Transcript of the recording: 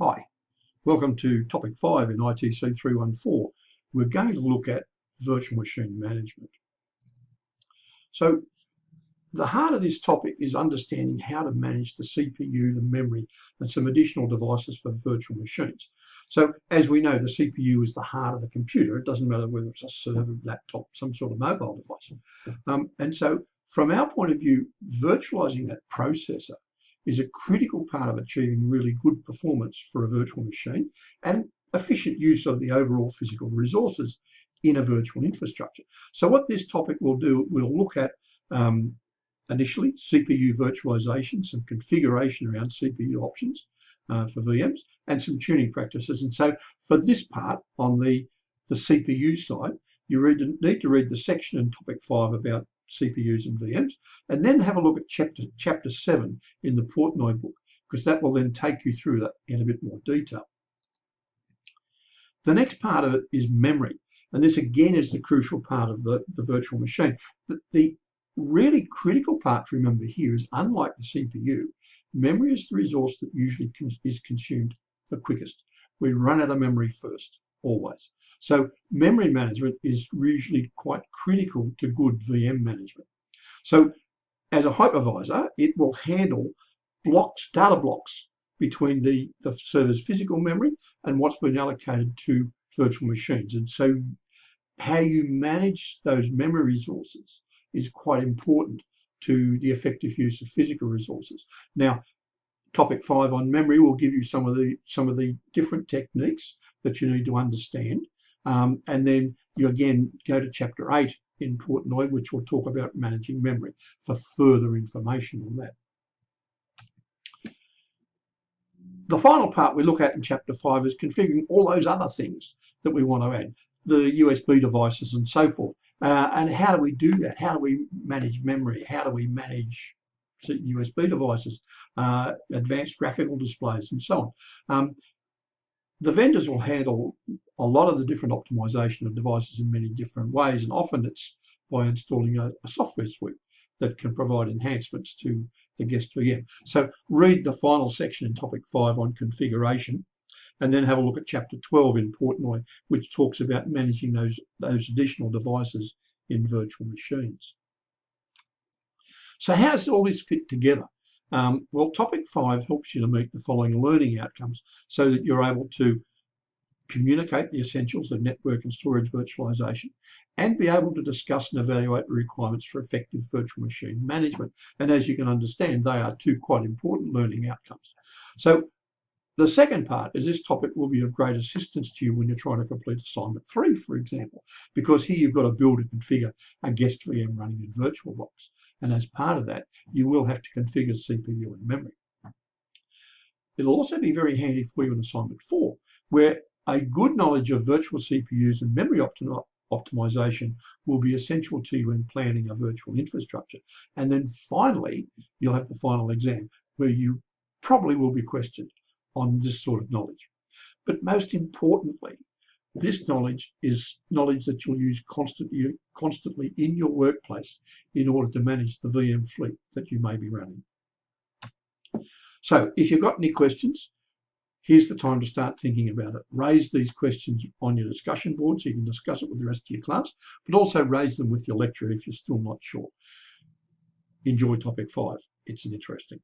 Hi, welcome to Topic 5 in ITC314. We're going to look at virtual machine management. So the heart of this topic is understanding how to manage the CPU, the memory, and some additional devices for virtual machines. So as we know, the CPU is the heart of the computer. It doesn't matter whether it's a server, laptop, some sort of mobile device. And so from our point of view, virtualizing that processor is a critical part of achieving really good performance for a virtual machine and efficient use of the overall physical resources in a virtual infrastructure. So what this topic will do, we'll look at initially CPU virtualization, some configuration around CPU options for VMs, and some tuning practices. And so for this part on the CPU side, you need to read the section in Topic 5 about CPUs and VMs, and then have a look at chapter 7 in the Portnoy book, because that will then take you through that in a bit more detail. The next part of it is memory, and this again is the crucial part of the virtual machine. The really critical part to remember here is, unlike the CPU, memory is the resource that usually is consumed the quickest. We run out of memory first, always. So memory management is usually quite critical to good VM management. So as a hypervisor, it will handle data blocks between the server's physical memory and what's been allocated to virtual machines. And so how you manage those memory resources is quite important to the effective use of physical resources. Now, Topic 5 on memory will give you some of the different techniques that you need to understand. And then you again go to chapter 8 in Portnoy, which will talk about managing memory for further information on that. The final part we look at in chapter 5 is configuring all those other things that we want to add, the USB devices and so forth. And how do we do that? How do we manage memory? How do we manage USB devices, advanced graphical displays, and so on? The vendors will handle a lot of the different optimization of devices in many different ways, and often it's by installing a software suite that can provide enhancements to the guest VM. So read the final section in Topic 5 on configuration, and then have a look at chapter 12 in Portnoy, which talks about managing those additional devices in virtual machines. So how does all this fit together? Well, Topic 5 helps you to meet the following learning outcomes so that you're able to communicate the essentials of network and storage virtualization and be able to discuss and evaluate the requirements for effective virtual machine management. And as you can understand, they are two quite important learning outcomes. So the second part is this topic will be of great assistance to you when you're trying to complete assignment 3, for example, because here you've got to build and configure a guest VM running in VirtualBox. And as part of that, you will have to configure CPU and memory. It'll also be very handy for you in assignment 4, where a good knowledge of virtual CPUs and memory optimization will be essential to you in planning a virtual infrastructure. And then finally, you'll have the final exam, where you probably will be questioned on this sort of knowledge. But most importantly, this knowledge is knowledge that you'll use constantly in your workplace in order to manage the VM fleet that you may be running. So if you've got any questions, here's the time to start thinking about it. Raise these questions on your discussion board so you can discuss it with the rest of your class, but also raise them with your lecturer if you're still not sure. Enjoy Topic 5. It's interesting.